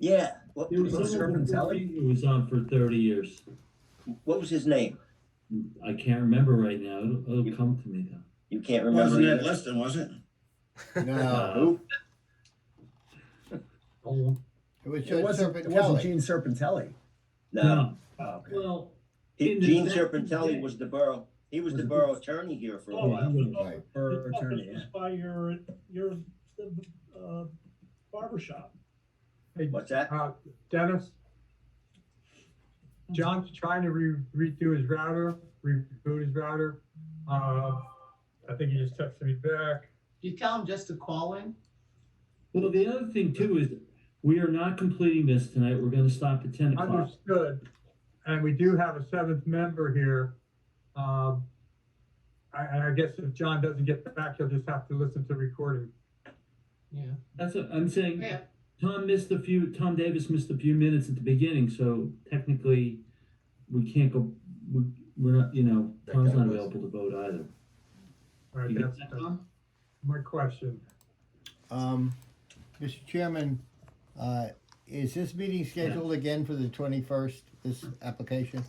Yeah, It was on for 40, it was on for 30 years. what was his name? I can't remember right now. It'll come to me though. You can't remember Wasn't Ed either? Liston, was it? No, Who? Oh, it was It Judge wasn't Gene Serpentelli. Serpentelli. No, no. Oh, okay. Well, Gene back in the Serpentelli day- was the borough, he was the borough attorney here for a Oh, while. he was- Right. Borough attorney, This was yeah. by your barber shop. Hey, What's that? Dennis, John's trying to redo his router, reboot his router. I think he just texted me back. You tell him just to call in? Well, the other thing too is we are not completing this tonight. We're gonna stop at 10 o'clock. Understood. And we do have a seventh member here. I guess if John doesn't get back, he'll just have to listen to the recording. Yeah. That's what I'm saying. Yeah. Tom Davis missed a few minutes at the beginning, so technically we can't go, we're not, Tom's not available to vote either. All right, You get that's that, Tom? my question. Mr. Chairman, is this meeting scheduled again for the 21st, this application?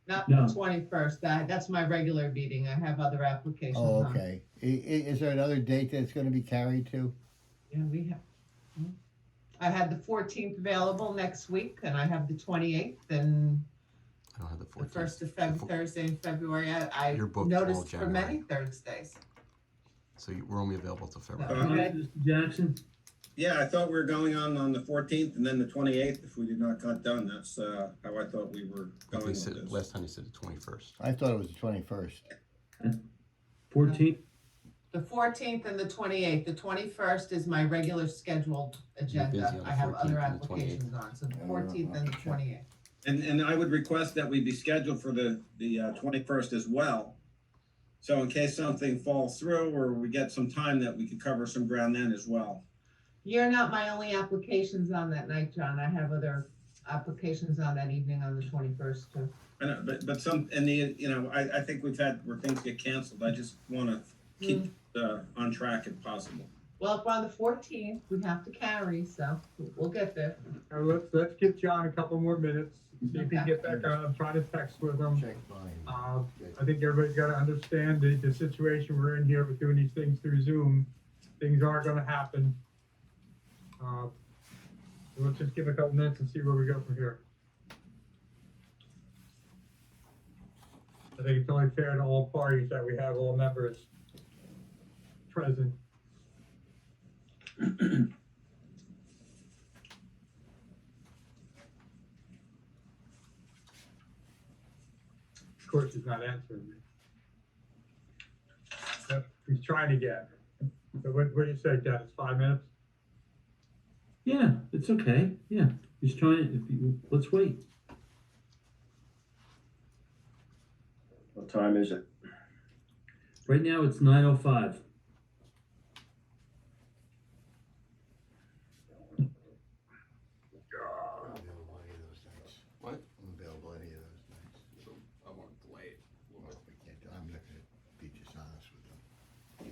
Not No. the 21st, that's my regular meeting, I have other applications Oh, on. okay. Is there another date that's gonna be carried to? Yeah, we have. I had the 14th available next week, and I have the 28th, and I don't have the the 14th. first of Thursday in February. I You're booked all noticed for many January. Thursdays. So we're only available till February. Okay. Mr. Jackson? Yeah, I thought we were going on the 14th and then the 28th if we did not cut down. That's how I thought we were going He with said, this. last time he said the 21st. I thought it was the 21st. 14th? The 14th and the 28th. The 21st is my regular scheduled busy agenda. on the I have 14th other and the 28th. applications on, so the 14th and the 28th. And I would request that we be scheduled for the 21st as well. So in case something falls through or we get some time that we could cover some ground then as well. You're not my only applications on that night, John. I have other applications on that evening on the 21st too. I know, but some, and I think we've had where things get canceled. I just want to keep on track if possible. Well, if we're on the 14th, we have to carry, so we'll get there. Let's give John a couple more minutes, see if he can get back on. I'm trying to text with him. Check mine. I think everybody's gotta understand the situation we're in here with doing these things through Zoom. Things are gonna happen. Let's just give a couple minutes and see where we go from here. I think it's only fair to all parties that we have all members present. Of course, he's not answering me. Yep, he's trying to get. So what do you say, Dennis, 5 minutes? Yeah, it's okay. Yeah, he's trying, let's wait. What time is it? Right now, it's 9:05. I'm available any of those nights. What? I'm available any of those nights. So I want to delay it a little bit. We can't, I'm not gonna be dishonest with them.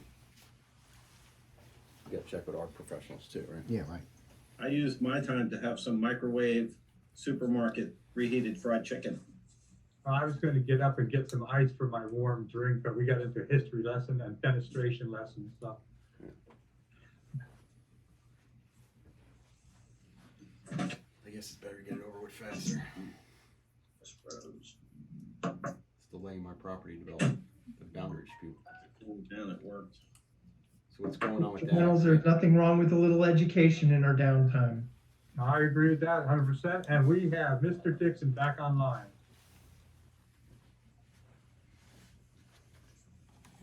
You gotta check with our professionals too, right? Yeah, right. I used my time to have some microwave supermarket reheated fried chicken. I was gonna get up and get some ice for my warm drink, but we got into a history lesson and fenestration lesson stuff. I guess it's better to get it over with faster. I suppose. It's delaying my property development, the boundary dispute. Cooled down, it worked. So what's going on with Charles, that? there's nothing wrong with a little education in our downtime. I agree with that 100%, and we have Mr. Dixon back online.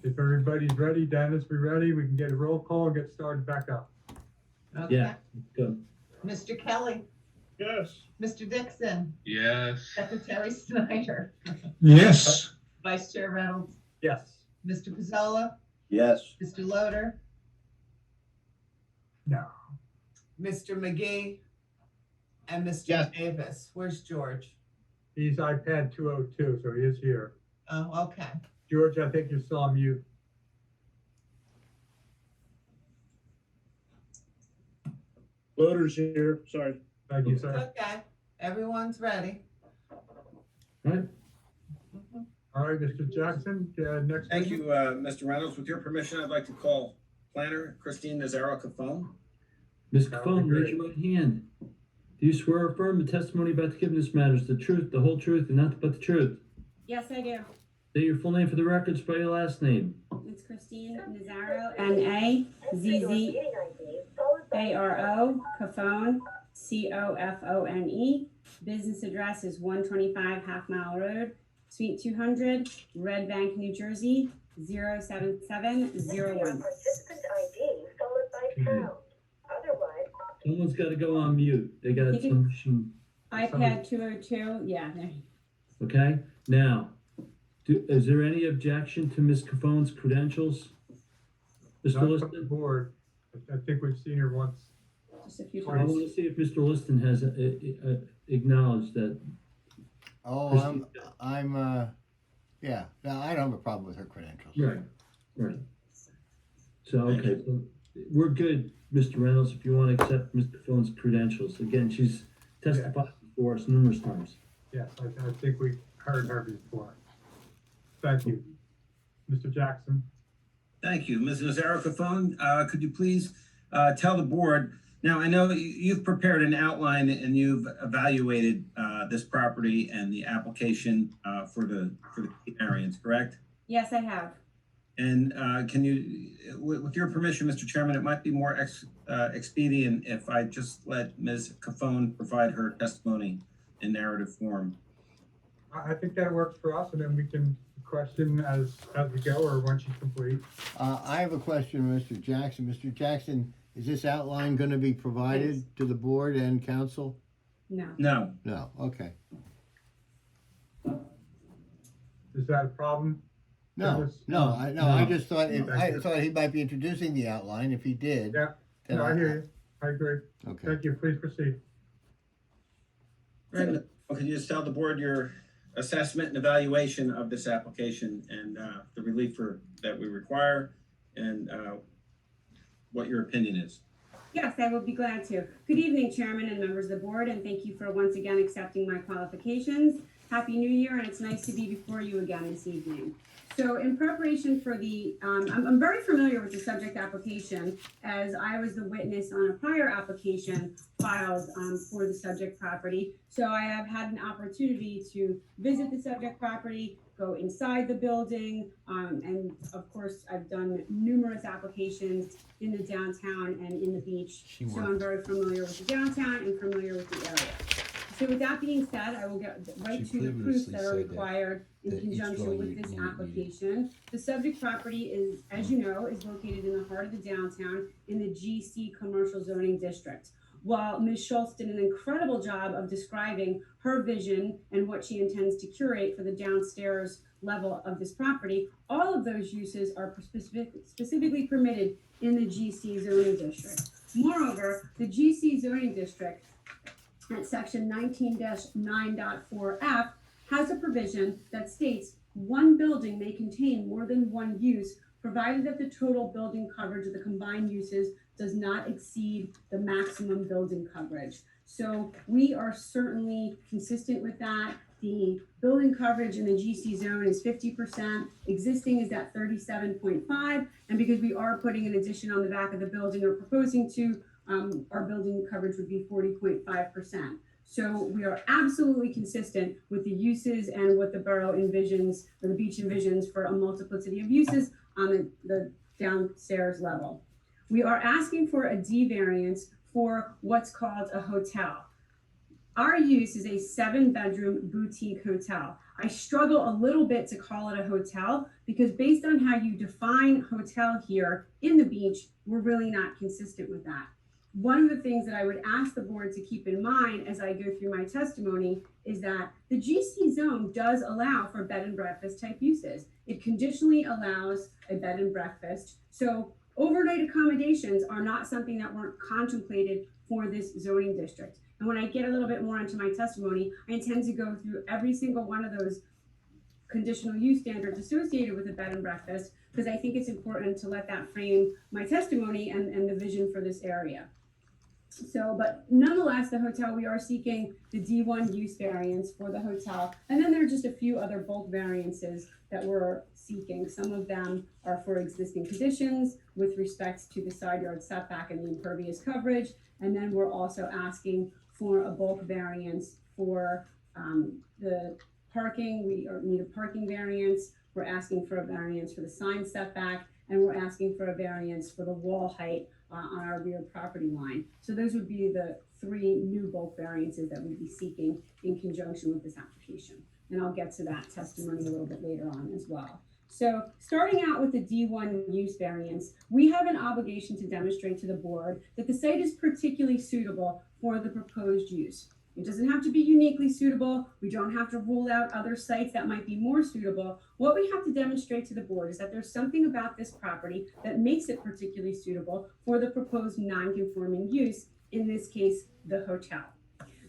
If everybody's ready, Dennis, we ready? We can get a roll call and get started back up. Okay. Yeah, good. Mr. Kelly, Yes. Mr. Dixon, Yes. Secretary Snyder, Yes. Vice Chair Reynolds, Yes. Mr. Pizzola, Yes, Mr. Loader, No. Mr. McGee, and Mr. Yes. Davis. Where's George? He's iPad 202, so he is here. Oh, okay. George, I think you're still on mute. Loader's here, sorry. Thank you, sir. Okay, everyone's ready. Right? All right, Mr. Jackson, next. Thank you, Mr. Reynolds. With your permission, I'd like to call planner Christine Nazaro Cafone. Ms. That would Cafone, be raise your right hand. Do you swear or affirm the testimony about to give in this matter is the truth, the whole truth, and nothing but the truth? Yes, I do. Say your full name for the record, spell your last name. It's Christine Nazaro, Nazaro, Cafone, Cofone. Business address is 125 Half Mile Road, Suite 200, Red Bank, New Jersey, 07701. Participant ID followed by pound. Otherwise, Someone's gotta go on mute. They got You can- some machine, iPad 202, yeah. there. okay? Now, is there any objection to Ms. Cafone's credentials? Mr. Not from the Liston? board. I think we've seen her once. Just a few I times. want to see if Mr. Liston has acknowledged that. Oh, yeah, no, I don't have a problem with her credentials. Right. So, okay, so we're good, Mr. Reynolds, if you want to accept Ms. Cafone's credentials. Again, she's testified before us numerous times. Yes, I think we've heard her before. Thank you. Mr. Jackson? Thank you. Ms. Nazaro Cafone, could you please tell the board, now I know you've prepared an outline and you've evaluated this property and the application for the variance, correct? Yes, I have. And can you, with your permission, Mr. Chairman, it might be more expedient if I just let Ms. Cafone provide her testimony in narrative form. I think that works for us, and then we can question as we go, or once you complete. I have a question, Mr. Jackson. Mr. Jackson, is this outline gonna be provided to the board and council? No. No, No, okay. Is that a problem? No, Yes. I just thought, Thank I you. thought he might be introducing the outline. If he did. Yeah, then no, I hear you. I agree. Okay. Thank you. Please proceed. Right. Can you just tell the board your assessment and evaluation of this application and the relief that we require and what your opinion is? Yes, I will be glad to. Good evening, Chairman and members of the board, and thank you for once again accepting my qualifications. Happy New Year, and it's nice to be before you again this evening. So in preparation for the, I'm very familiar with the subject application as I was the witness on a prior application filed for the subject property. So I have had an opportunity to visit the subject property, go inside the building, and of course, I've done numerous applications in the downtown and in the beach. So I'm very familiar with the downtown and familiar with the area. So with that being said, I will get right to the proofs that are required in conjunction with this application. The subject property is, as you know, is located in the heart of the downtown in the GC Commercial Zoning District. While Ms. Schultz did an incredible job of describing her vision and what she intends to curate for the downstairs level of this property, all of those uses are specifically permitted in the GC zoning district. Moreover, the GC zoning district at section 19-9.4F has a provision that states one building may contain more than one use, provided that the total building coverage of the combined uses does not exceed the maximum building coverage. So we are certainly consistent with that. The building coverage in the GC zone is 50%, existing is at 37.5, and because we are putting an addition on the back of the building or proposing to, our building coverage would be 40.5%. So we are absolutely consistent with the uses and what the borough envisions, or the beach envisions for a multiplicity of uses on the downstairs level. We are asking for a D variance for what's called a hotel. Our use is a 7-bedroom boutique hotel. I struggle a little bit to call it a hotel because based on how you define hotel here in the beach, we're really not consistent with that. One of the things that I would ask the board to keep in mind as I go through my testimony is that the GC zone does allow for bed and breakfast type uses. It conditionally allows a bed and breakfast. So overnight accommodations are not something that weren't contemplated for this zoning district. And when I get a little bit more into my testimony, I intend to go through every single one of those conditional use standards associated with a bed and breakfast, because I think it's important to let that frame my testimony and the vision for this area. So, but nonetheless, the hotel, we are seeking the D1 use variance for the hotel. And then there are just a few other bulk variances that we're seeking. Some of them are for existing conditions with respect to the side yard setback and the impervious coverage. And then we're also asking for a bulk variance for the parking. We need a parking variance. We're asking for a variance for the sign setback, and we're asking for a variance for the wall height on our rear property line. So those would be the three new bulk variances that we'd be seeking in conjunction with this application. And I'll get to that testimony a little bit later on as well. So starting out with the D1 use variance, we have an obligation to demonstrate to the board that the site is particularly suitable for the proposed use. It doesn't have to be uniquely suitable. We don't have to rule out other sites that might be more suitable. What we have to demonstrate to the board is that there's something about this property that makes it particularly suitable for the proposed non-conforming use, in this case, the hotel.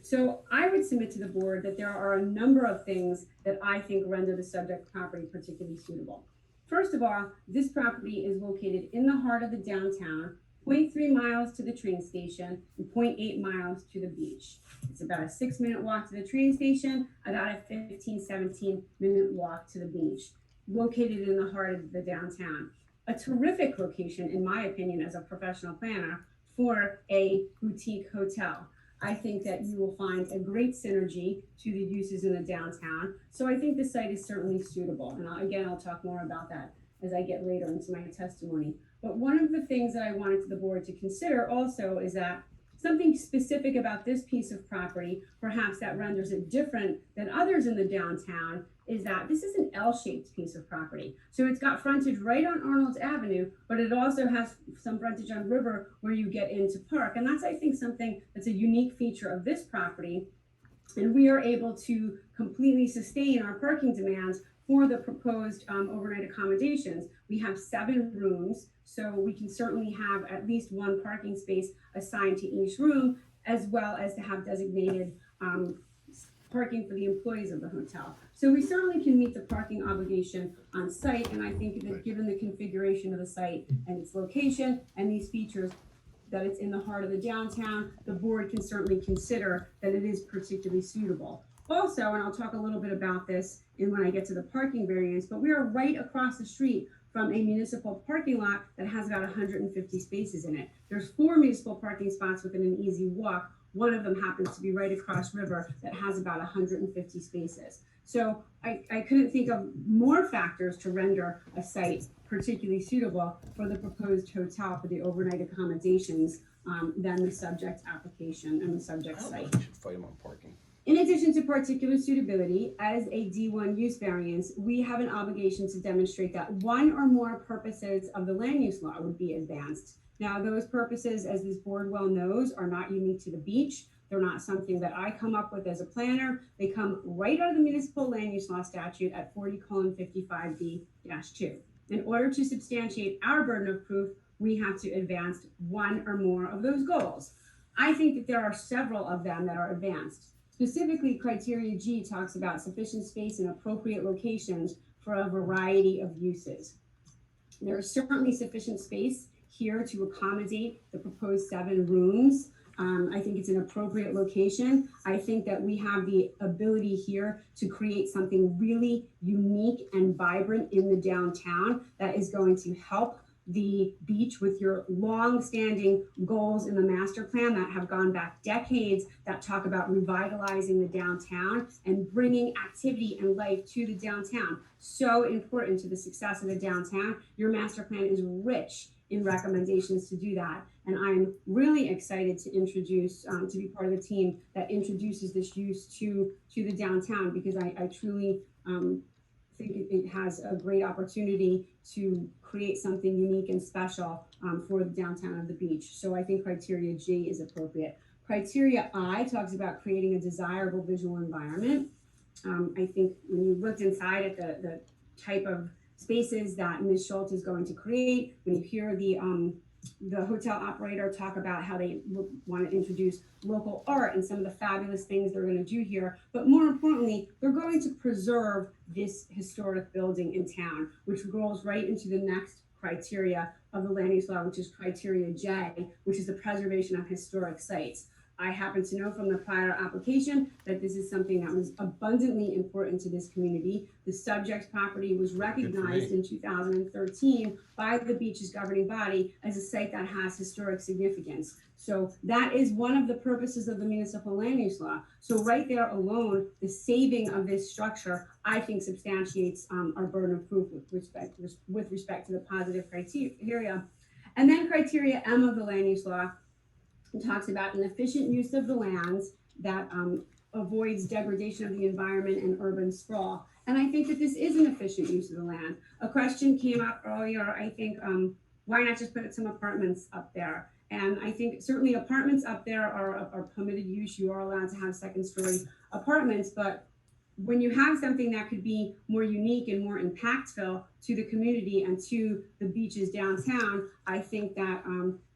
So I would submit to the board that there are a number of things that I think render the subject property particularly suitable. First of all, this property is located in the heart of the downtown, 0.3 miles to the train station and 0.8 miles to the beach. It's about a 6-minute walk to the train station, about a 17-minute walk to the beach, located in the heart of the downtown. A terrific location, in my opinion, as a professional planner, for a boutique hotel. I think that you will find a great synergy to the uses in the downtown. So I think the site is certainly suitable. And I'll talk more about that as I get later into my testimony. But one of the things that I wanted the board to consider also is that something specific about this piece of property, perhaps that renders it different than others in the downtown, is that this is an L-shaped piece of property. So it's got frontage right on Arnold's Avenue, but it also has some frontage on River where you get into Park. And that's, I think, something that's a unique feature of this property. And we are able to completely sustain our parking demands for the proposed overnight accommodations. We have 7 rooms, so we can certainly have at least 1 parking space assigned to each room, as well as to have designated parking for the employees of the hotel. So we certainly can meet the parking obligation on site, and I think that given the configuration of the site and its location and these features, that it's in the heart of the downtown, the board can certainly consider that it is particularly suitable. Also, and I'll talk a little bit about this when I get to the parking variance, but we are right across the street from a municipal parking lot that has about 150 spaces in it. There's 4 municipal parking spots within an easy walk. One of them happens to be right across River that has about 150 spaces. So I couldn't think of more factors to render a site particularly suitable for the proposed hotel for the overnight accommodations than the subject application and the subject I don't know site. if we should fight them on parking. In addition to particular suitability, as a D1 use variance, we have an obligation to demonstrate that one or more purposes of the land use law would be advanced. Now, those purposes, as this board well knows, are not unique to the beach. They're not something that I come up with as a planner. They come right out of the municipal land use law statute at 40:55B-2. In order to substantiate our burden of proof, we have to advance one or more of those goals. I think that there are several of them that are advanced. Specifically, criteria G talks about sufficient space in appropriate locations for a variety of uses. There is certainly sufficient space here to accommodate the proposed 7 rooms. I think it's an appropriate location. I think that we have the ability here to create something really unique and vibrant in the downtown that is going to help the beach with your long-standing goals in the master plan that have gone back decades that talk about revitalizing the downtown and bringing activity and life to the downtown. So important to the success of the downtown. Your master plan is rich in recommendations to do that. And I'm really excited to introduce, to be part of the team that introduces this use to the downtown, because I truly think it has a great opportunity to create something unique and special for the downtown of the beach. So I think criteria G is appropriate. Criteria I talks about creating a desirable visual environment. I think when you looked inside at the type of spaces that Ms. Schultz is going to create, when you hear the hotel operator talk about how they want to introduce local art and some of the fabulous things they're going to do here, but more importantly, they're going to preserve this historic building in town, which rolls right into the next criteria of the land use law, which is criteria J, which is the preservation of historic sites. I happen to know from the prior application that this is something that was abundantly important to this community. The subject property was recognized in 2013 by the beach's governing body as a site that has historic significance. So that is one of the purposes of the municipal land use law. So right there alone, the saving of this structure, I think substantiates our burden of proof with respect to the positive criteria. And then criteria M of the land use law, it talks about an efficient use of the lands that avoids degradation of the environment and urban sprawl. And I think that this is an efficient use of the land. A question came up earlier, I think, why not just put some apartments up there? And I think certainly apartments up there are permitted use. You are allowed to have second-story apartments, but when you have something that could be more unique and more impactful to the community and to the beaches downtown, I think that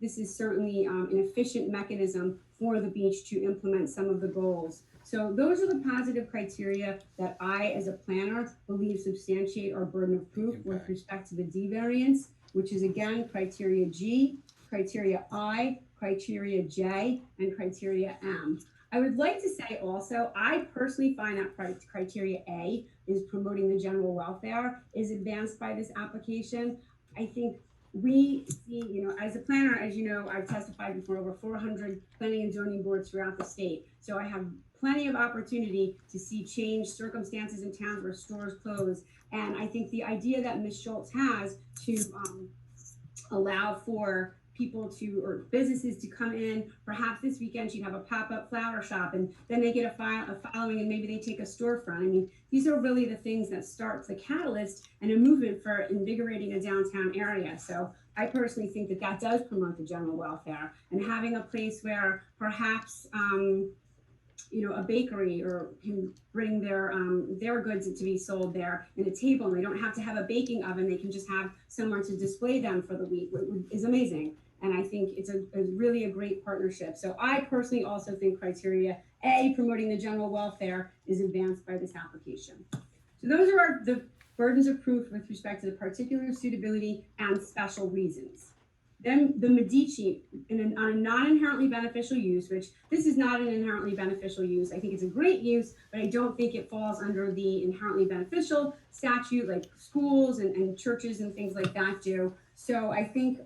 this is certainly an efficient mechanism for the beach to implement some of the goals. So those are the positive criteria that I, as a planner, believe substantiate our burden of proof with respect to the D variance, which is again criteria G, criteria I, criteria J, and criteria M. I would like to say also, I personally find that criteria A is promoting the general welfare is advanced by this application. I think we see, as a planner, as you know, I've testified before over 400 planning and zoning boards throughout the state. So I have plenty of opportunity to see change circumstances in towns where stores close. And I think the idea that Ms. Schultz has to allow for people or businesses to come in, perhaps this weekend she'd have a pop-up flower shop, and then they get a following, and maybe they take a storefront. I mean, these are really the things that starts the catalyst and a movement for invigorating a downtown area. So I personally think that that does promote the general welfare, and having a place where perhaps a bakery or can bring their goods to be sold there in a table, and they don't have to have a baking oven, they can just have somewhere to display them for the week, is amazing. And I think it's really a great partnership. So I personally also think criteria A, promoting the general welfare, is advanced by this application. So those are the burdens of proof with respect to the particular suitability and special reasons. Then the Medici, on a non-inherently beneficial use, which this is not an inherently beneficial use. I think it's a great use, but I don't think it falls under the inherently beneficial statute like schools and churches and things like that do. So I think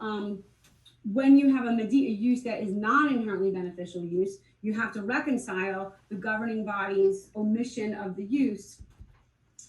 when you have a use that is non-inherently beneficial use, you have to reconcile the governing body's omission of the use.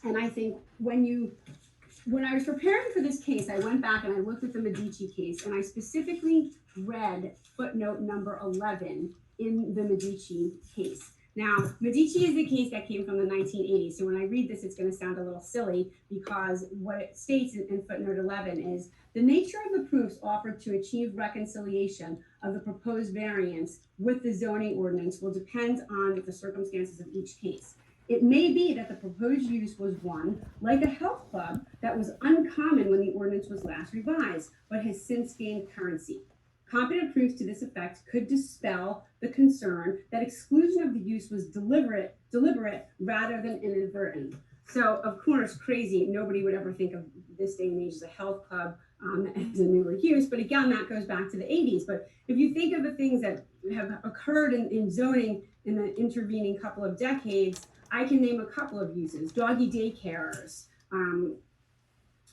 And I think when I was preparing for this case, I went back and I looked at the Medici case, and I specifically read footnote number 11 in the Medici case. Now, Medici is a case that came from the 1980s. So when I read this, it's going to sound a little silly, because what it states in footnote 11 is the nature of the proofs offered to achieve reconciliation of the proposed variance with the zoning ordinance will depend on the circumstances of each case. It may be that the proposed use was one, like a health club, that was uncommon when the ordinance was last revised, but has since gained currency. Competent proofs to this effect could dispel the concern that exclusion of the use was deliberate rather than inadvertent. So, of course, crazy, nobody would ever think of this day and age as a health club as a newer use, but again, that goes back to the 80s. But if you think of the things that have occurred in zoning in the intervening couple of decades, I can name a couple of uses: doggy daycares,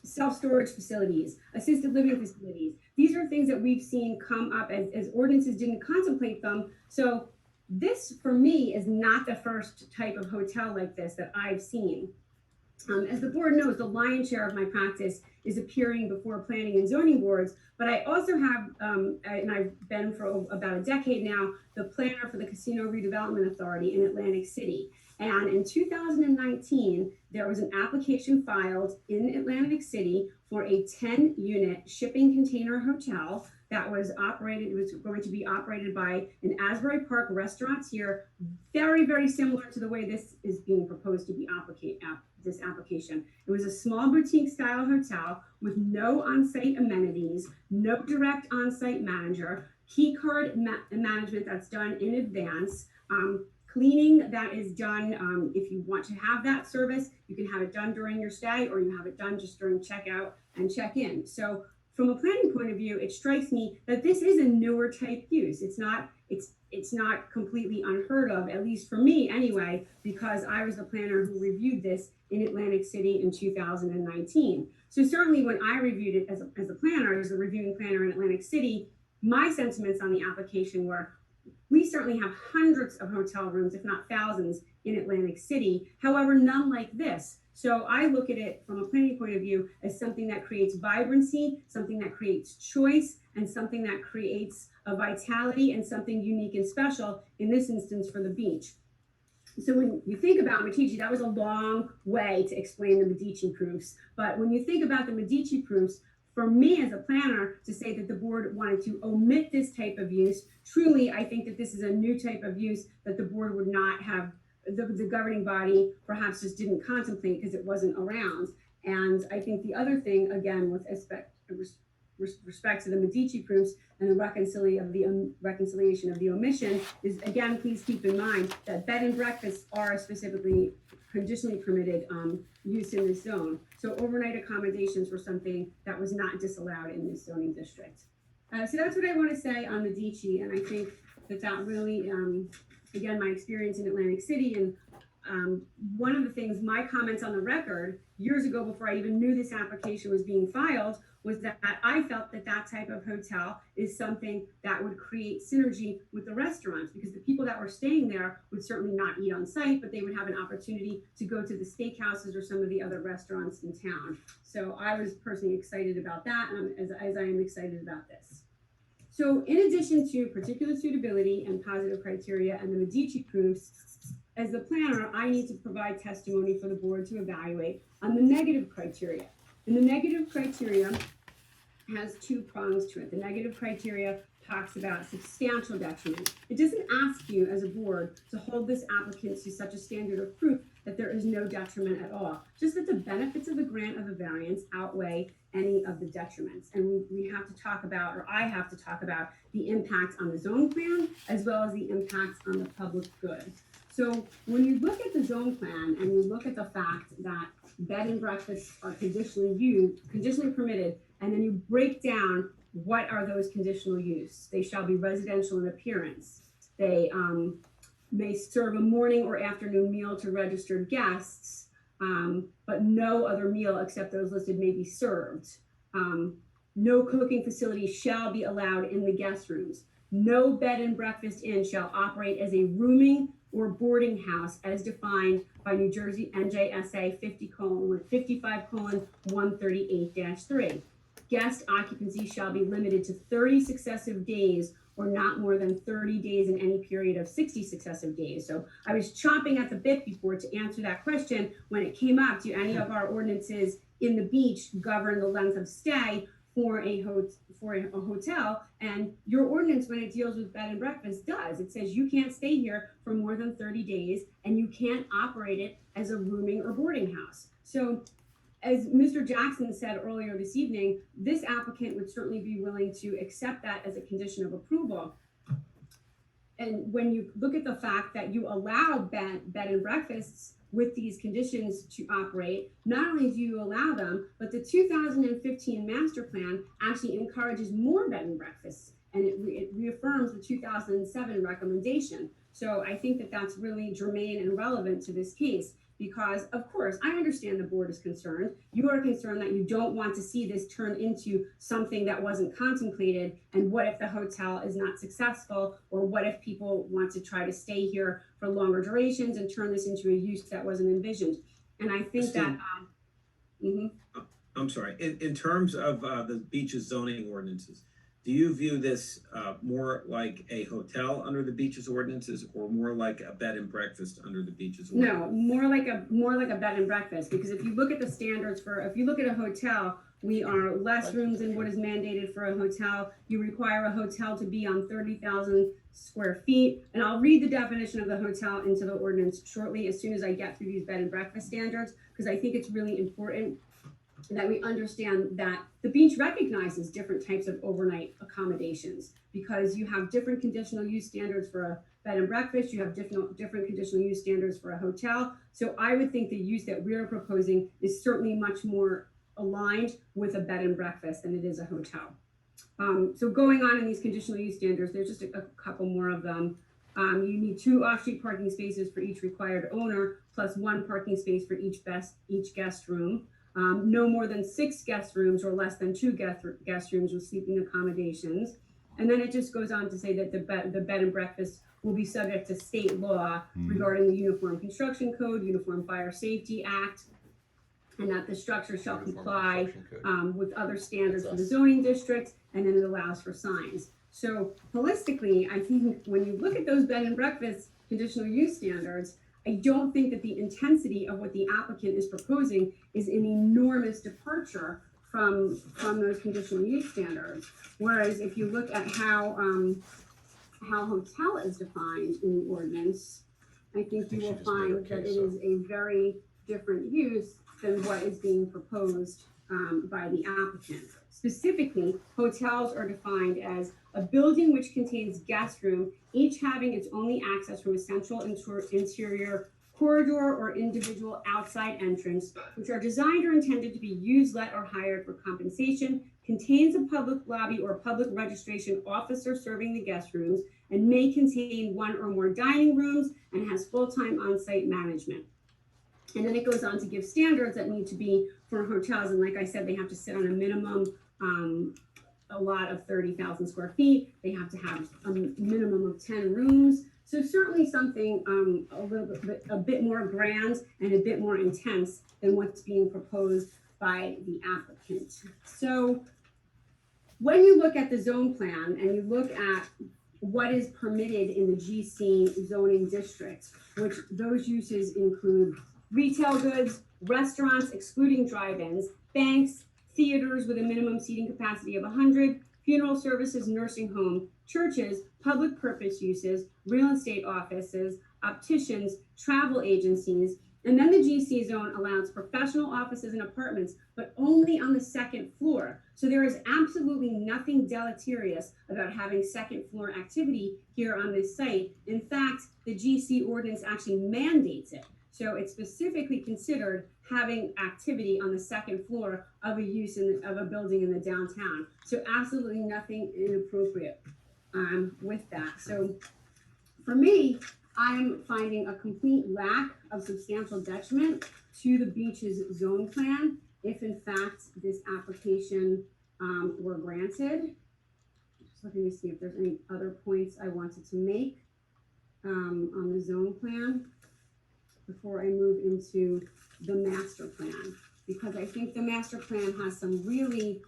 self-storage facilities, assisted living facilities. These are things that we've seen come up as ordinances didn't contemplate them. So this, for me, is not the first type of hotel like this that I've seen. As the board knows, the lion's share of my practice is appearing before planning and zoning boards, but I also have, and I've been for about a decade now, the planner for the Casino Redevelopment Authority in Atlantic City. And in 2019, there was an application filed in Atlantic City for a 10-unit shipping container hotel that was operated. It was going to be operated by an Asbury Park restaurateur, very, very similar to the way this is being proposed to be this application. It was a small boutique style hotel with no on-site amenities, no direct on-site manager, key card management that's done in advance, cleaning that is done. If you want to have that service, you can have it done during your stay, or you have it done just during checkout and check-in. So from a planning point of view, it strikes me that this is a newer type use. It's not completely unheard of, at least for me anyway, because I was the planner who reviewed this in Atlantic City in 2019. So certainly when I reviewed it as a planner, as a reviewing planner in Atlantic City, my sentiments on the application were, we certainly have hundreds of hotel rooms, if not thousands, in Atlantic City. However, none like this. So I look at it from a planning point of view as something that creates vibrancy, something that creates choice, and something that creates a vitality and something unique and special, in this instance for the beach. So when you think about Medici, that was a long way to explain the Medici proofs. But when you think about the Medici proofs, for me as a planner to say that the board wanted to omit this type of use, truly, I think that this is a new type of use that the board would not have, the governing body perhaps just didn't contemplate because it wasn't around. And I think the other thing, again, with respect to the Medici proofs and the reconciliation of the omission is, again, please keep in mind that bed and breakfasts are specifically conditionally permitted use in this zone. So overnight accommodations were something that was not disallowed in this zoning district. So that's what I want to say on Medici, and I think that really, again, my experience in Atlantic City, and one of the things, my comments on the record years ago before I even knew this application was being filed, was that I felt that that type of hotel is something that would create synergy with the restaurants, because the people that were staying there would certainly not eat on site, but they would have an opportunity to go to the steakhouses or some of the other restaurants in town. So I was personally excited about that, as I am excited about this. So in addition to particular suitability and positive criteria and the Medici proofs, as the planner, I need to provide testimony for the board to evaluate on the negative criteria. And the negative criteria has two prongs to it. The negative criteria talks about substantial detriment. It doesn't ask you as a board to hold this applicant to such a standard of proof that there is no detriment at all, just that the benefits of the grant of a variance outweigh any of the detriments. And we have to talk about, or I have to talk about, the impact on the zone plan as well as the impact on the public good. So when you look at the zone plan and you look at the fact that bed and breakfasts are conditionally permitted, and then you break down what are those conditional use. They shall be residential in appearance. They may serve a morning or afternoon meal to registered guests, but no other meal except those listed may be served. No cooking facilities shall be allowed in the guest rooms. No bed and breakfast inn shall operate as a rooming or boarding house as defined by New Jersey NJSA 55:138-3. Guest occupancy shall be limited to 30 successive days or not more than 30 days in any period of 60 successive days. So I was chomping at the bit before to answer that question when it came up. Do any of our ordinances in the beach govern the length of stay for a hotel? And your ordinance, when it deals with bed and breakfast, does. It says you can't stay here for more than 30 days and you can't operate it as a rooming or boarding house. So as Mr. Jackson said earlier this evening, this applicant would certainly be willing to accept that as a condition of approval. And when you look at the fact that you allow bed and breakfasts with these conditions to operate, not only do you allow them, but the 2015 master plan actually encourages more bed and breakfasts, and it reaffirms the 2007 recommendation. So I think that that's really germane and relevant to this case, because of course, I understand the board is concerned. You are concerned that you don't want to see this turn into something that wasn't contemplated. And what if the hotel is not successful? Or what if people want to try to stay here for longer durations and turn this into a use that wasn't envisioned? And I think that, I'm sorry, in terms of the beach's zoning ordinances, do you view this more like a hotel under the beach's ordinances or more like a bed and breakfast under the beach's ordinances? no, more like a bed and breakfast, because if you look at the standards if you look at a hotel, we are less rooms than what is mandated for a hotel. You require a hotel to be on 30,000 square feet. And I'll read the definition of the hotel into the ordinance shortly as soon as I get through these bed and breakfast standards, because I think it's really important that we understand that the beach recognizes different types of overnight accommodations, because you have different conditional use standards for a bed and breakfast, you have different conditional use standards for a hotel. So I would think the use that we're proposing is certainly much more aligned with a bed and breakfast than it is a hotel. So going on in these conditional use standards, there's just a couple more of them. You need 2 off-street parking spaces for each required owner, plus 1 parking space for each guest room. No more than 6 guest rooms or less than 2 guest rooms with sleeping accommodations. And then it just goes on to say that the bed and breakfast will be subject to state law regarding the Uniform Construction Code, Uniform Fire Safety Act, and that the structure shall comply with other standards for the zoning district, and then it allows for signs. So holistically, I think when you look at those bed and breakfast conditional use standards, I don't think that the intensity of what the applicant is proposing is an enormous departure from those conditional use standards. Whereas if you look at how hotel is defined in the ordinance, I think you will find that it is a very different use than what is being proposed by the applicant. Specifically, hotels are defined as a building which contains guest room, each having its only access from a central interior corridor or individual outside entrance, which are designed or intended to be used, let, or hired for compensation, contains a public lobby or public registration officer serving the guest rooms, and may contain 1 or more dining rooms, and has full-time on-site management. And then it goes on to give standards that need to be for hotels. And like I said, they have to sit on a minimum a lot of 30,000 square feet. They have to have a minimum of 10 rooms. So certainly something a bit more grand and a bit more intense than what's being proposed by the applicant. So when you look at the zone plan and you look at what is permitted in the GC zoning district, which those uses include retail goods, restaurants excluding drive-ins, banks, theaters with a minimum seating capacity of 100, funeral services, nursing home, churches, public purpose uses, real estate offices, opticians, travel agencies, and then the GC zone allows professional offices and apartments, but only on the 2nd floor. So there is absolutely nothing deleterious about having 2nd floor activity here on this site. In fact, the GC ordinance actually mandates it. So it's specifically considered having activity on the 2nd floor of a use of a building in the downtown. So absolutely nothing inappropriate with that. So for me, I'm finding a complete lack of substantial detriment to the beach's zone plan if in fact this application were granted. Just looking to see if there's any other points I wanted to make on the zone plan before I move into the master plan, because I think the master plan has some really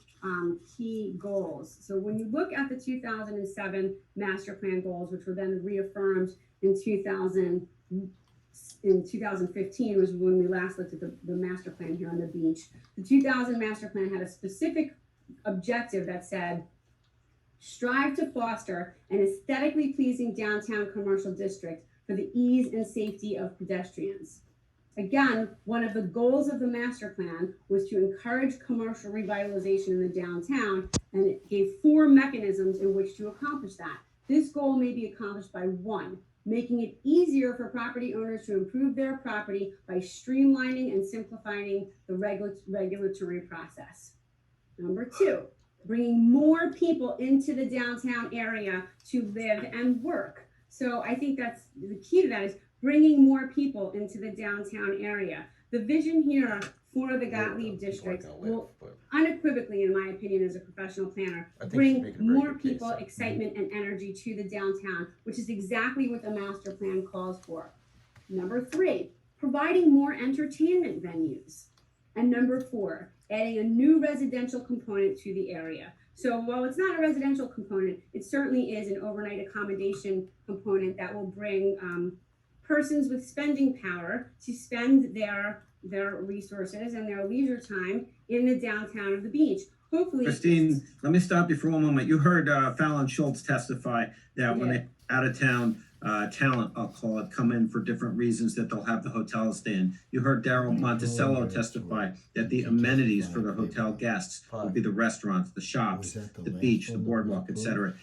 key goals. So when you look at the 2007 master plan goals, which were then reaffirmed in 2015 was when we last looked at the master plan here on the beach. The 2000 master plan had a specific objective that said, strive to foster an aesthetically pleasing downtown commercial district for the ease and safety of pedestrians. Again, one of the goals of the master plan was to encourage commercial revitalization in the downtown, and it gave 4 mechanisms in which to accomplish that. This goal may be accomplished by 1, making it easier for property owners to improve their property by streamlining and simplifying the regulatory process. Number 2, bringing more people into the downtown area to live and work. So I think that's the key to that, is bringing more people into the downtown area. The vision here for the Gottlieb district will unequivocally, in my opinion, as a professional planner, bring more people, excitement, and energy to the downtown, which is exactly what the master plan calls for. Number 3, providing more entertainment venues. And number 4, adding a new residential component to the area. So while it's not a residential component, it certainly is an overnight accommodation component that will bring persons with spending power to spend their resources and their leisure time in the downtown of the beach. Hopefully, Christine, let me stop you for one moment. You heard Fallon Schultz testify that when they out of town talent, I'll call it, come in for different reasons, that they'll have the hotel stay in. You heard Daryl Monticello testify that the amenities for the hotel guests will be the restaurants, the shops, the beach, the boardwalk, etc.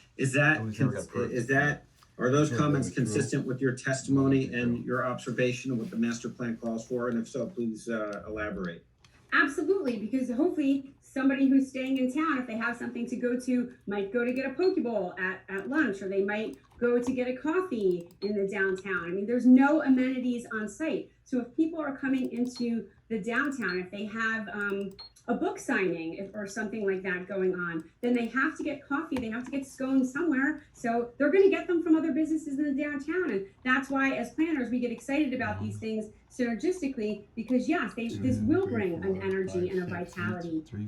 Are those comments consistent with your testimony and your observation of what the master plan calls for? And if so, please elaborate. Absolutely, because hopefully somebody who's staying in town, if they have something to go to, might go to get a poke bowl at lunch, or they might go to get a coffee in the downtown. I mean, there's no amenities on site. So if people are coming into the downtown, if they have a book signing or something like that going on, then they have to get coffee, they have to get scones somewhere. So they're going to get them from other businesses in the downtown. And that's why, as planners, we get excited about these things synergistically, because yes, this will bring an energy and a vitality to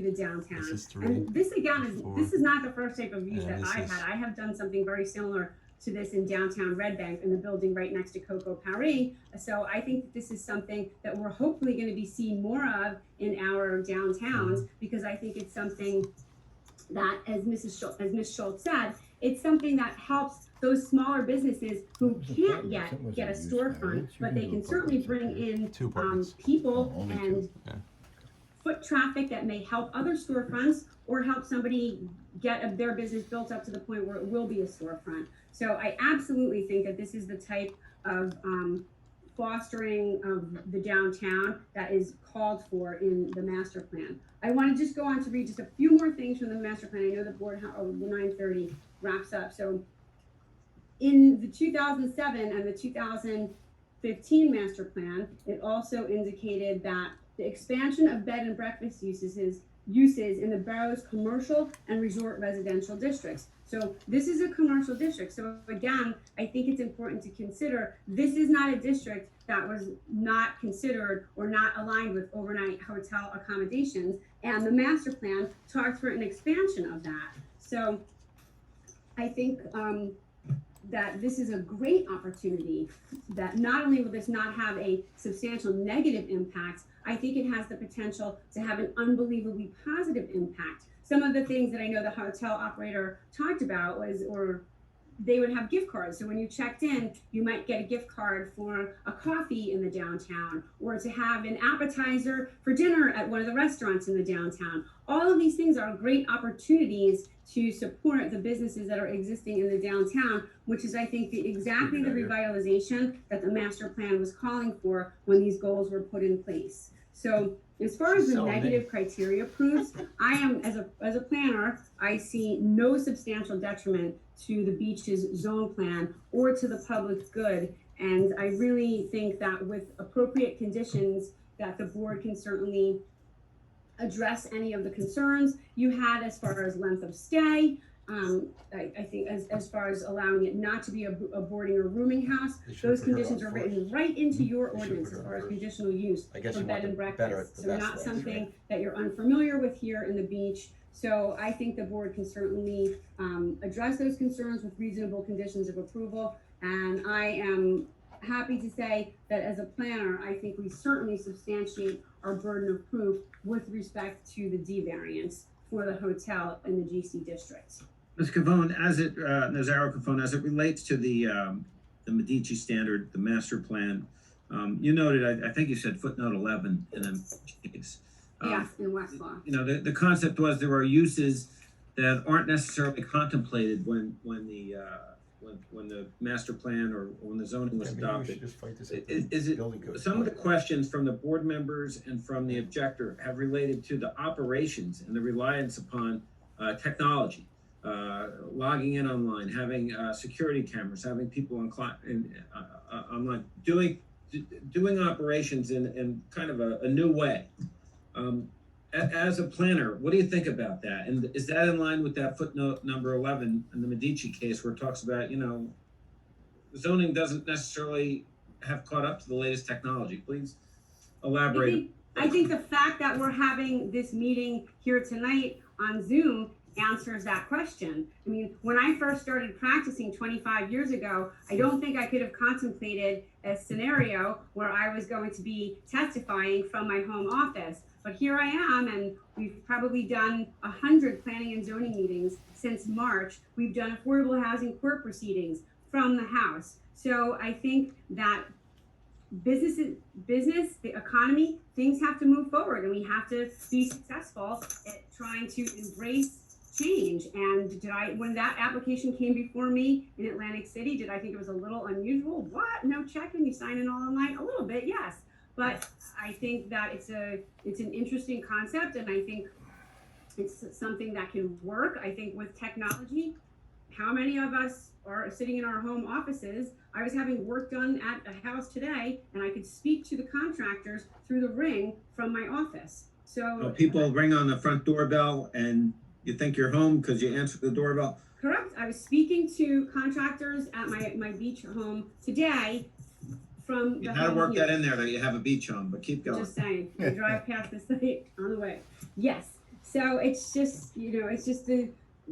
the downtown. And this again this is not the first type of use that I've had. I have done something very similar to this in downtown Red Bank in the building right next to Coco Paris. So I think that this is something that we're hopefully going to be seeing more of in our downtowns, because I think it's something that, as Ms. Schultz said, it's something that helps those smaller businesses who can't yet get a storefront, but they can certainly bring in people and foot traffic that may help other storefronts or help somebody get their business built up to the point where it will be a storefront. So I absolutely think that this is the type of fostering of the downtown that is called for in the master plan. I want to just go on to read just a few more things from the master plan. I know the board 9:30 wraps up. So in the 2007 and the 2015 master plan, it also indicated that the expansion of bed and breakfast uses in the borough's commercial and resort residential districts. So this is a commercial district. So again, I think it's important to consider this is not a district that was not considered or not aligned with overnight hotel accommodations. And the master plan talks for an expansion of that. So I think that this is a great opportunity, that not only will this not have a substantial negative impact, I think it has the potential to have an unbelievably positive impact. Some of the things that I know the hotel operator talked about was, or they would have gift cards. So when you checked in, you might get a gift card for a coffee in the downtown, or to have an appetizer for dinner at one of the restaurants in the downtown. All of these things are great opportunities to support the businesses that are existing in the downtown, which is, I think, exactly the revitalization that the master plan was calling for when these goals were put in place. So as far as the negative criteria proves, I am, as a planner, I see no substantial detriment to the beach's zone plan or to the public good. And I really think that with appropriate conditions, that the board can certainly address any of the concerns you had as far as length of stay. I think as far as allowing it not to be a boarding or rooming house, those conditions are written right into your ordinance as far as conditional use for bed and breakfast. So not something that you're unfamiliar with here in the beach. So I think the board can certainly address those concerns with reasonable conditions of approval. And I am happy to say that as a planner, I think we certainly substantiate our burden of proof with respect to the D variance for the hotel in the GC district. Ms. Cavone, Nazaro Cavone, as it relates to the Medici standard, the master plan, you noted, I think you said footnote 11 in the case. Yes, in Westlaw. You know, the concept was there are uses that aren't necessarily contemplated when the master plan or when the zoning was adopted. Is it some of the questions from the board members and from the objector have related to the operations and the reliance upon technology, logging in online, having security cameras, having people online, doing operations in kind of a new way. As a planner, what do you think about that? And is that in line with that footnote number 11 in the Medici case, where it talks about, you know, zoning doesn't necessarily have caught up to the latest technology? Please elaborate. I think the fact that we're having this meeting here tonight on Zoom answers that question. I mean, when I first started practicing 25 years ago, I don't think I could have contemplated a scenario where I was going to be testifying from my home office. But here I am, and we've probably done 100 planning and zoning meetings since March. We've done affordable housing court proceedings from the House. So I think that business, the economy, things have to move forward, and we have to be successful at trying to embrace change. And when that application came before me in Atlantic City, did I think it was a little unusual? What? No check-in, you sign in all online? A little bit, yes. But I think that it's an interesting concept, and I think it's something that can work. I think with technology, how many of us are sitting in our home offices? I was having work done at a house today, and I could speak to the contractors through the Ring from my office. So people ring on the front doorbell and you think you're home because you answer the doorbell? Correct. I was speaking to contractors at my beach home today from You the had to home work here. that in there that you have a beach home, but keep going. Just saying, I drive past the site on the way. Yes, so it's just,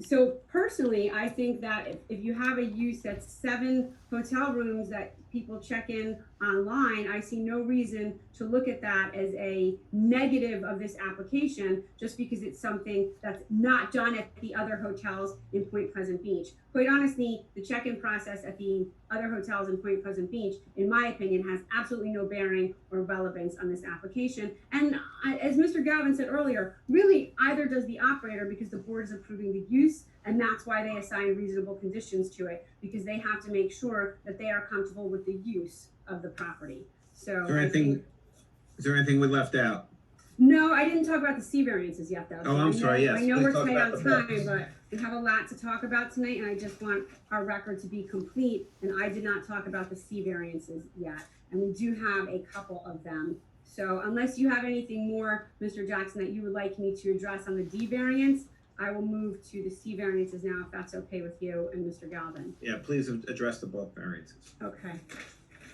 so personally, I think that if you have a use that's 7 hotel rooms that people check in online, I see no reason to look at that as a negative of this application, just because it's something that's not done at the other hotels in Point Pleasant Beach. Quite honestly, the check-in process at the other hotels in Point Pleasant Beach, in my opinion, has absolutely no bearing or relevance on this application. And as Mr. Galvin said earlier, really either does the operator, because the board is approving the use, and that's why they assign reasonable conditions to it, because they have to make sure that they are comfortable with the use of the property. So Is there anything we left out? no, I didn't talk about the C variances yet, though. Oh, I'm sorry, yes. I know Please we're talk tight about on the time, books. but we have a lot to talk about tonight, and I just want our record to be complete. And I did not talk about the C variances yet, and we do have a couple of them. So unless you have anything more, Mr. Jackson, that you would like me to address on the D variance, I will move to the C variances now, if that's okay with you and Mr. Galvin. Yeah, please address the bulk variances. Okay.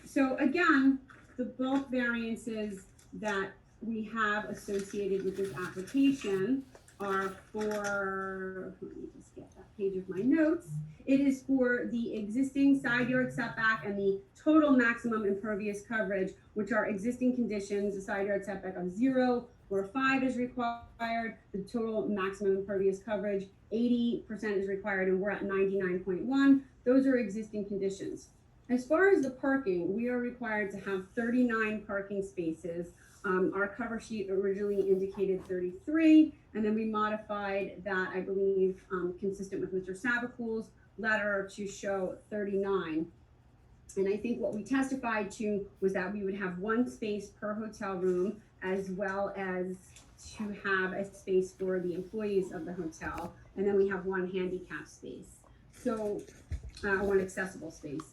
So again, the bulk variances that we have associated with this application are for, let me just get that page of my notes. It is for the existing side yard setback and the total maximum impervious coverage, which are existing conditions, a side yard setback of 0, where 5 is required, the total maximum impervious coverage, 80% is required, and we're at 99.1. Those are existing conditions. As far as the parking, we are required to have 39 parking spaces. Our cover sheet originally indicated 33, and then we modified that, I believe, consistent with Mr. Sabacool's letter to show 39. And I think what we testified to was that we would have 1 space per hotel room, as well as to have a space for the employees of the hotel. And then we have 1 handicap space. So, 1 accessible space.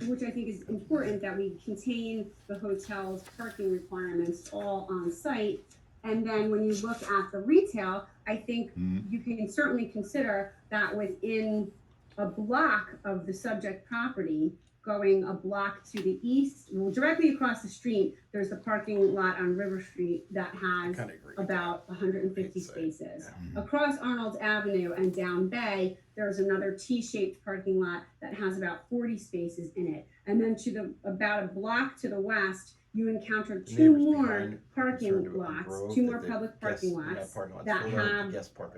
Which I think is important, that we contain the hotel's parking requirements all on site. And then when you look at the retail, I think you can certainly consider that within a block of the subject property, going a block to the east, well, directly across the street, there's the parking lot on River Street that has about 150 spaces. Across Arnold Avenue and down Bay, there's another T-shaped parking lot that has about 40 spaces in it. And then to about a block to the west, you encounter 2 more parking lots, 2 more public parking lots that have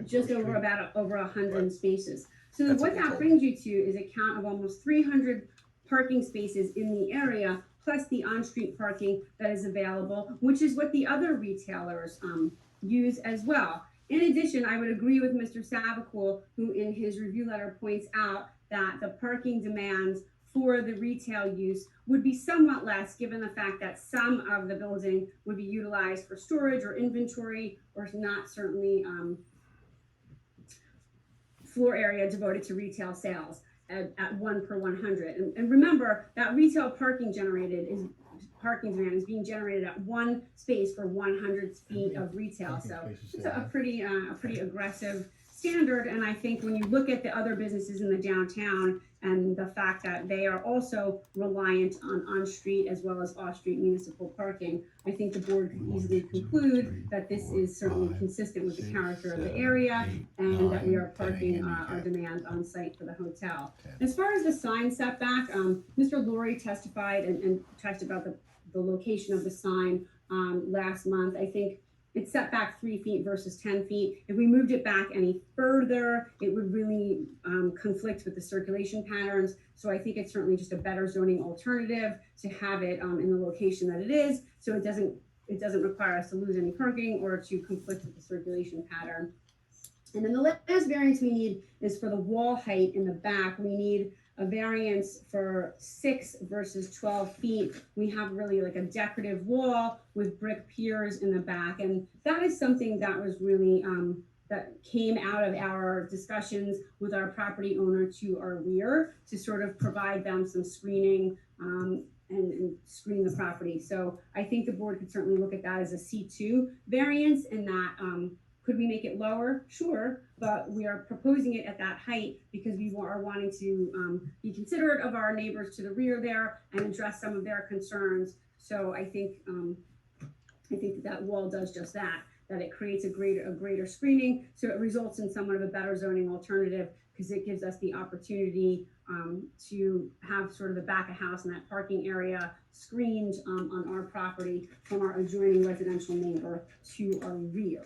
just over 100 spaces. So what that brings you to is a count of almost 300 parking spaces in the area, plus the on-street parking that is available, which is what the other retailers use as well. In addition, I would agree with Mr. Sabacool, who in his review letter points out that the parking demands for the retail use would be somewhat less, given the fact that some of the building would be utilized for storage or inventory, or not certainly floor area devoted to retail sales at 1 per 100. And remember that retail parking demand is being generated at 1 space for 100 feet of retail. So it's a pretty aggressive standard. And I think when you look at the other businesses in the downtown and the fact that they are also reliant on-street as well as off-street municipal parking, I think the board can easily conclude that this is certainly consistent with the character of the area and that we are parking our demand on site for the hotel. As far as the sign setback, Mr. Laurie testified and talked about the location of the sign last month. I think it's set back 3 feet versus 10 feet. If we moved it back any further, it would really conflict with the circulation patterns. So I think it's certainly just a better zoning alternative to have it in the location that it is. So it doesn't require us to lose any parking or to conflict with the circulation pattern. And then the last variance we need is for the wall height in the back. We need a variance for 6 versus 12 feet. We have really like a decorative wall with brick piers in the back. And that is something that was really, that came out of our discussions with our property owner to our rear to sort of provide them some screening and screen the property. So I think the board could certainly look at that as a C2 variance, and that could we make it lower? Sure, but we are proposing it at that height because we are wanting to be considerate of our neighbors to the rear there and address some of their concerns. So I think that wall does just that it creates a greater screening. So it results in somewhat of a better zoning alternative because it gives us the opportunity to have sort of the back of house and that parking area screened on our property from our adjoining residential neighbor to our rear.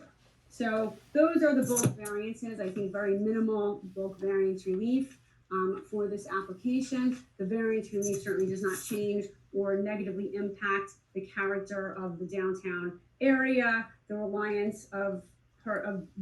So those are the bulk variances. I think very minimal bulk variance relief for this application. The variance relief certainly does not change or negatively impact the character of the downtown area. The reliance of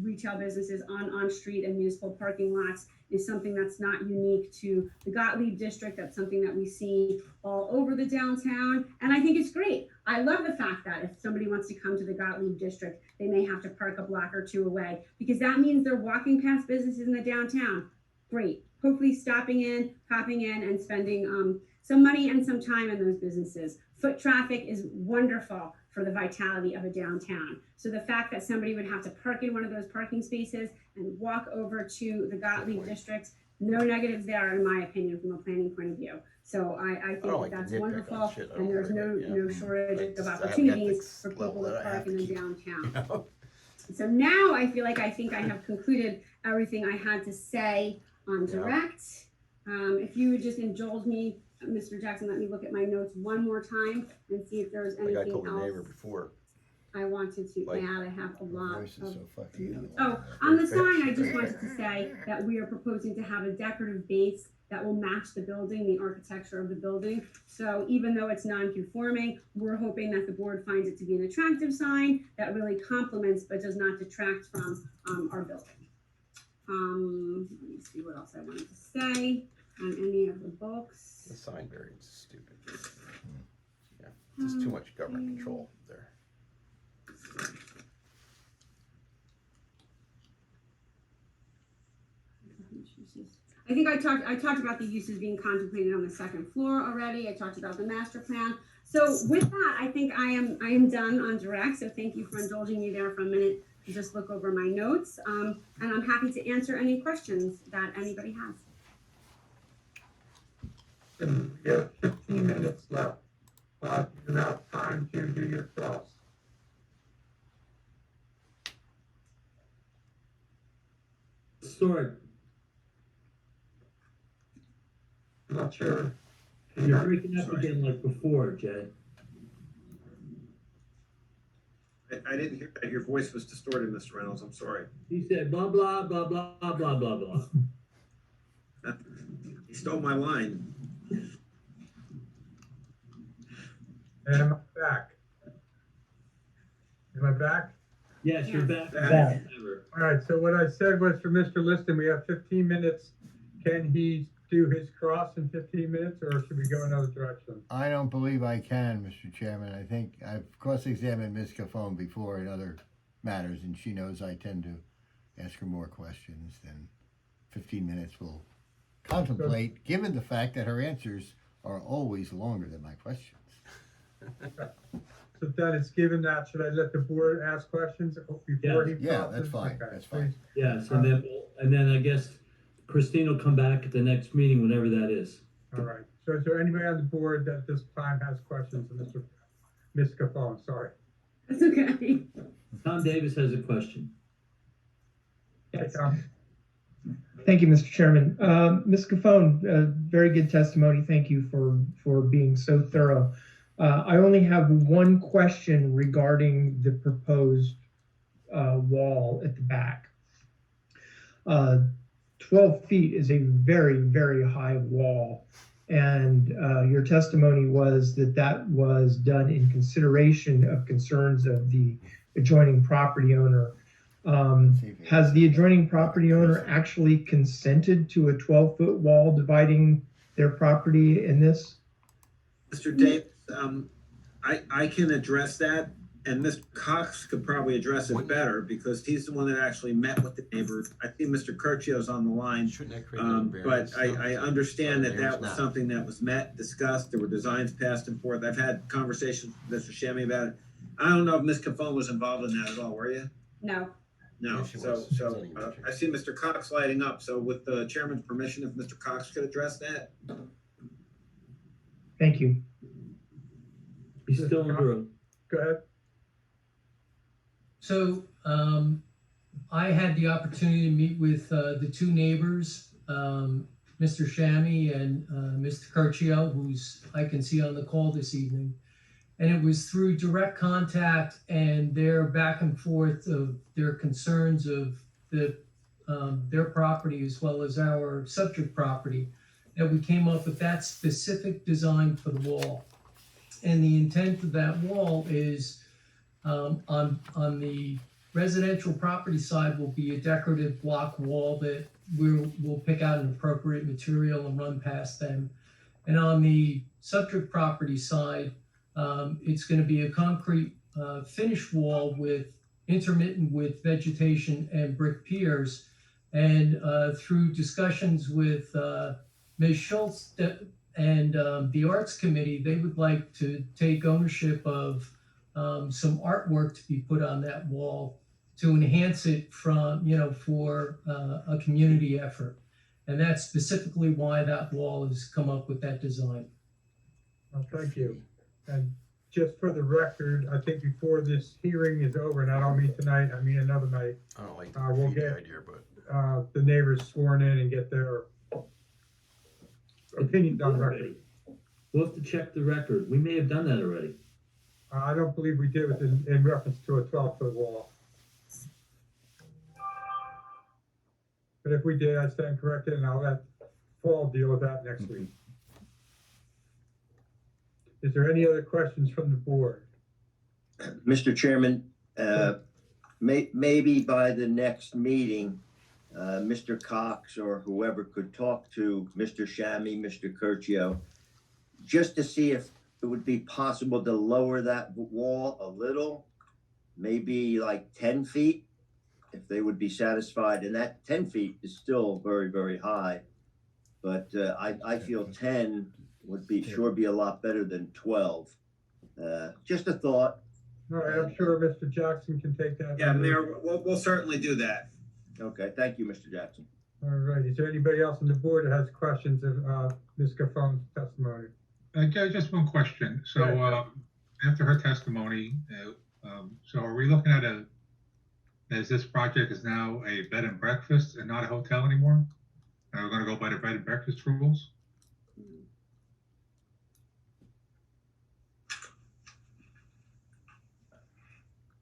retail businesses on street and municipal parking lots is something that's not unique to the Gottlieb district. That's something that we see all over the downtown. And I think it's great. I love the fact that if somebody wants to come to the Gottlieb district, they may have to park a block or two away because that means they're walking past businesses in the downtown. Great. Hopefully stopping in, popping in and spending some money and some time in those businesses. Foot traffic is wonderful for the vitality of a downtown. So the fact that somebody would have to park in one of those parking spaces and walk over to the Gottlieb district, no negatives there in my opinion from a planning point of view. So I think that's wonderful, and there's no shortage of opportunities for people to park in the downtown. So now I feel like I think I have concluded everything I had to say on direct. If you would just indulge me, Mr. Jackson, let me look at my notes one more time and see if there's anything Like I told the else neighbor before. I wanted to Like- add. I have a lot Voice is of. so fucking. Oh, on the sign, I just wanted to say that we are proposing to have a decorative base that will match the building, the architecture of the building. So even though it's non-conforming, we're hoping that the board finds it to be an attractive sign that really complements but does not detract from our building. Let me see what else I wanted to say on any of the books. The sign variance is stupid. Yeah, there's too much government control there. I think I talked about the uses being contemplated on the second floor already. I talked about the master plan. So with that, I think I am done on direct. So thank you for indulging me there for a minute to just look over my notes. And I'm happy to answer any questions that anybody has. And we have 15 minutes left. You have time to do your cross. Sword, I'm not sure. you're breaking up again like before, Jay. I didn't hear that. Your voice was distorted, Mr. Reynolds. I'm sorry. He said blah, blah, blah, blah, blah, blah, blah. He stole my line. And am I back? Am I back? Yes, you're back. Back. Ever. All right, so what I said was for Mr. Liston, we have 15 minutes. Can he do his cross in 15 minutes or should we go another direction? I don't believe I can, Mr. Chairman. I think I've cross-examined Ms. Cafone before in other matters, and she knows I tend to ask her more questions than 15 minutes will contemplate, given the fact that her answers are always longer than my questions. So then it's given that, should I let the board ask questions before he? Yeah, crosses? that's fine, Okay, that's fine. please. Yes, and then I guess Christine will come back at the next meeting, whenever that is. All right, so is there anybody on the board that this time has questions of Ms. Cafone, sorry. That's okay. Tom Davis has a question. Yeah, Tom. Thank you, Mr. Chairman. Ms. Cafone, very good testimony. Thank you for being so thorough. I only have one question regarding the proposed wall at the back. 12 feet is a very, very high wall. And your testimony was that was done in consideration of concerns of the adjoining property owner. Has the adjoining property owner actually consented to a 12-foot wall dividing their property in this? Mr. Davis, I can address that, and Mr. Cox could probably address it better, because he's the one that actually met with the neighbors. I think Mr. Curcio's on the line. Shouldn't that create another But variance? I understand that There's that was not. something that was met, discussed, there were designs passed and forth. I've had conversations with Mr. Shammy about it. I don't know if Ms. Cafone was involved in that at all, were you? No. No, Yeah, she so, was. She was so, on the uh, meeting. I see Mr. Cox lighting up, so with the chairman's permission, if Mr. Cox could address that? Thank you. He's still under oath. Go ahead. So, I had the opportunity to meet with, the two neighbors, Mr. Shammy and, Mr. Curcio, who's, I can see on the call this evening. And it was through direct contact and their back and forth of their concerns of their property as well as our subject property that we came up with that specific design for the wall. And the intent of that wall is, on the residential property side will be a decorative block wall that we'll pick out an appropriate material and run past them. And on the subject property side, it's going to be a concrete finish wall with intermittent with vegetation and brick piers. And through discussions with Ms. Schultz and the Arts Committee, they would like to take ownership of some artwork to be put on that wall to enhance it from, for a community effort. And that's specifically why that wall has come up with that design. Well, thank you. And just for the record, I think before this hearing is over, and I don't mean tonight, I mean another night, I don't like we'll the get- idea, but the neighbors sworn in and get their opinions on record. We'll have to check the record. We may have done that already. I don't believe we did with in reference to a 12-foot wall. But if we did, I stand corrected, and I'll let Paul deal with that next week. Is there any other questions from the board? Mr. Chairman, maybe by the next meeting, Mr. Cox or whoever could talk to Mr. Shammy, Mr. Curcio, just to see if it would be possible to lower that wall a little, maybe like 10 feet, if they would be satisfied. And that 10 feet is still very, very high. But I feel 10 would be a lot better than 12. Just a thought. All right, I'm sure Mr. Jackson can take that. Yeah, Mayor, we'll certainly do that. Okay, thank you, Mr. Jackson. All right, is there anybody else on the board that has questions of Ms. Caffone's testimony? Just one question. So, after her testimony, so are we looking at as this project is now a bed and breakfast and not a hotel anymore? And we're gonna go by the bed and breakfast rules?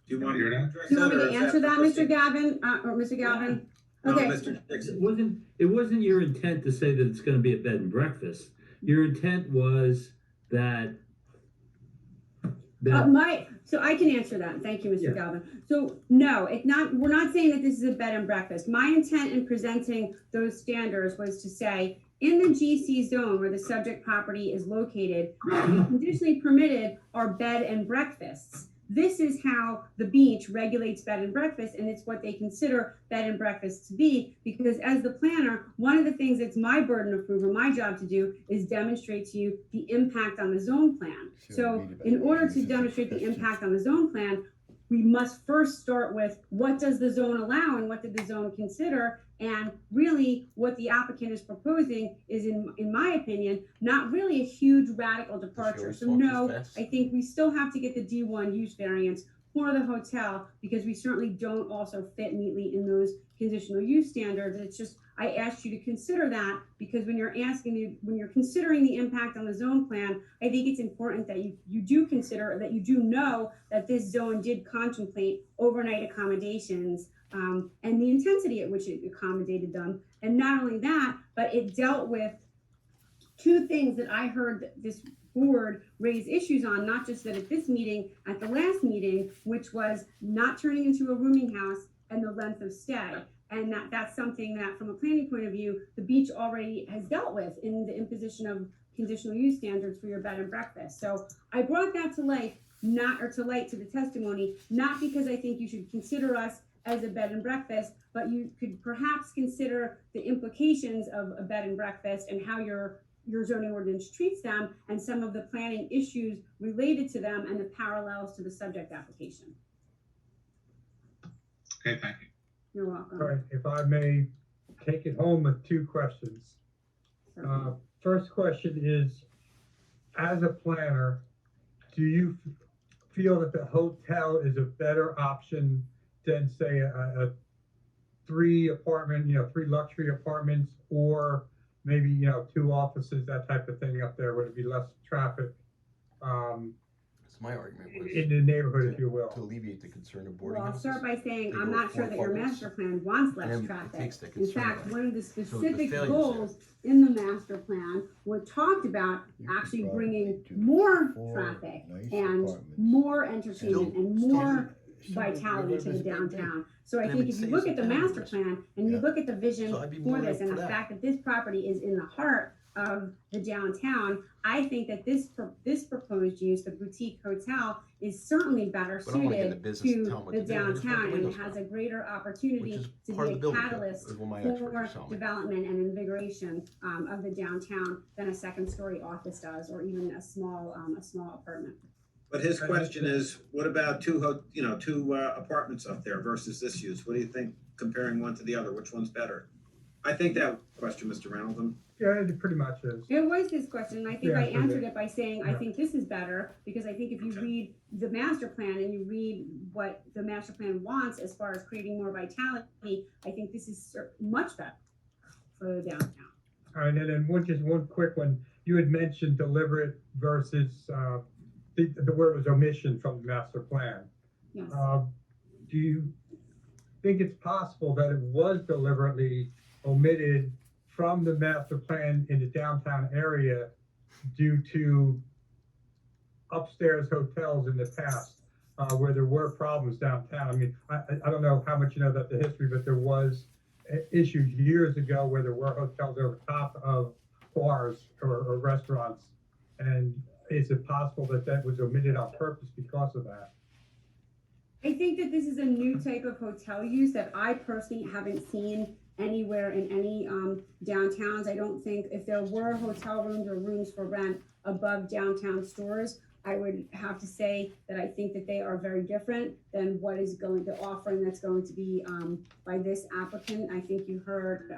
Do you want hear to that? address Do you want me or to is answer that, for Mr. Gavin, or Mr. Galvin? No, Okay. Mr. Dixon. It wasn't your intent to say that it's gonna be a bed and breakfast. Your intent was that. So I can answer that. Thank you, Mr. Yeah. Galvin. So no, we're not saying that this is a bed and breakfast. My intent in presenting those standards was to say, in the GC zone where the subject property is located, conditionally permitted are bed and breakfasts. This is how the beach regulates bed and breakfast, and it's what they consider bed and breakfast to be, because as the planner, one of the things that's my burden of proof or my job to do is demonstrate to you the impact on the zone plan. So in order to demonstrate the impact on the zone plan, we must first start with what does the zone allow and what did the zone consider? And really what the applicant is proposing is, in my opinion, not really a huge radical departure. So no, I think we still have to get the D1 use variance for the hotel because we certainly don't also fit neatly in those conditional use standards. It's just, I asked you to consider that because when you're considering the impact on the zone plan, I think it's important that you do consider, that you do know that this zone did contemplate overnight accommodations and the intensity at which it accommodated them. And not only that, but it dealt with two things that I heard this board raise issues on, not just that at this meeting, at the last meeting, which was not turning into a rooming house and the length of stay. And that's something that, from a planning point of view, the beach already has dealt with in the imposition of conditional use standards for your bed and breakfast. So I brought that to light, to the testimony, not because I think you should consider us as a bed and breakfast, but you could perhaps consider the implications of a bed and breakfast and how your zoning ordinance treats them and some of the planning issues related to them and the parallels to the subject application. Okay, thank you. You're welcome. All right, if I may take it home with two questions. First question is, as a planner, do you feel that the hotel is a better option than, say, a 3 luxury apartments, or maybe, 2 offices, that type of thing up there? Would it be less traffic My argument was in the neighborhood, if you will? to alleviate the concern of boarding Well, I'll houses. start by saying They I'm go not sure four that your apartments, master plan wants less and it traffic. takes the In concern fact, away. one of the So the specific failure's goals in the master plan were talked about You could actually probably bringing do more 4 traffic nice and apartments. more entertainment and more Still, vitality to the River's big, big. downtown. So I And it think would if you save look some at the town master members. plan and you Yeah. look at the vision So I'd be for more this and for the that. fact that this property is in the heart of the downtown, I think that this proposed use, the boutique hotel, is certainly better But I don't wanna get in the suited business of to telling what the to do. I just want the downtown and windows has down, a greater which opportunity is to part be of a the building code, catalyst is what my experts for are telling me. development and invigoration of the downtown than a second-story office does, or even a small apartment. But his question is, what about two apartments up there versus this use? What do you think, comparing one to the other, which one's better? I think that question, Mr. Reynolds. Yeah, it pretty much is. It was his question, and I think I Yeah, answered it by saying, I yeah. think this is better, because I think if you Okay. read the master plan and you read what the master plan wants as far as creating more vitality, I think this is much better for the downtown. All right, and then one quick one. You had mentioned deliberate versus, the word was omission from the master plan. Yes. Do you think it's possible that it was deliberately omitted from the master plan in the downtown area due to upstairs hotels in the past, where there were problems downtown? I mean, I don't know how much you know about the history, but there was issues years ago where there were hotels over top of bars or restaurants. And is it possible that that was omitted on purpose because of that? I think that this is a new type of hotel use that I personally haven't seen anywhere in any downtowns. I don't think if there were hotel rooms or rooms for rent above downtown stores, I would have to say that I think that they are very different than what is the offering that's going to be by this applicant. I think you heard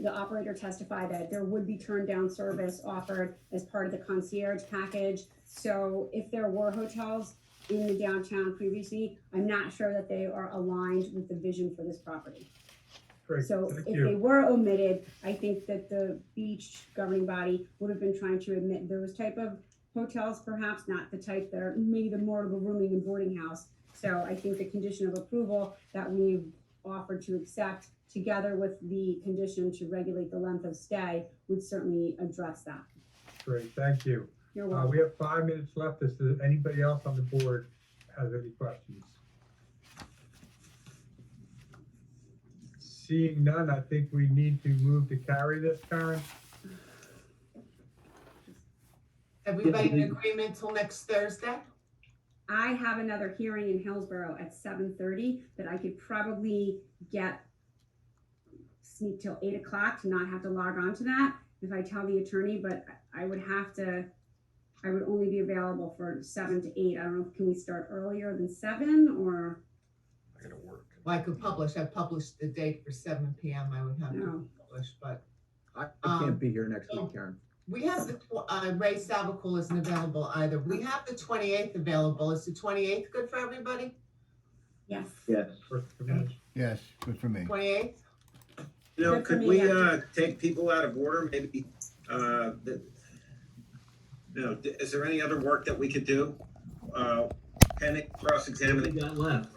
the operator testify that there would be turn down service offered as part of the concierge package. So if there were hotels in the downtown previously, I'm not sure that they are aligned with the vision for this property. Great, So thank if you. they were omitted, I think that the beach governing body would have been trying to admit those type of hotels, perhaps not the type that are maybe the more of a rooming and boarding house. So I think the condition of approval that we've offered to accept, together with the condition to regulate the length of stay, would certainly address that. Great, thank you. You're welcome. We have 5 minutes left. Does anybody else on the board has any questions? Seeing none, I think we need to move to carry this, Karen. Everybody in agreement till next Thursday? I have another hearing in Hillsborough at 7:30 that I could probably sneak till 8 o'clock to not have to log on to that if I tell the attorney, but I would only be available for 7 to 8. I don't know, can we start earlier than 7 or? I gotta work. Well, I could publish, I published the date for 7 PM, I would have No. to publish, but I can't be here next week, Karen. we have Ray Savakul isn't available either. We have the 28th available. Is the 28th good for everybody? Yes. Yes. Works for me. Yes, good for me. 28th? Good for Could me, we yeah. take people out of order, maybe, is there any other work that we could do? Pending What we cross-examining, got left?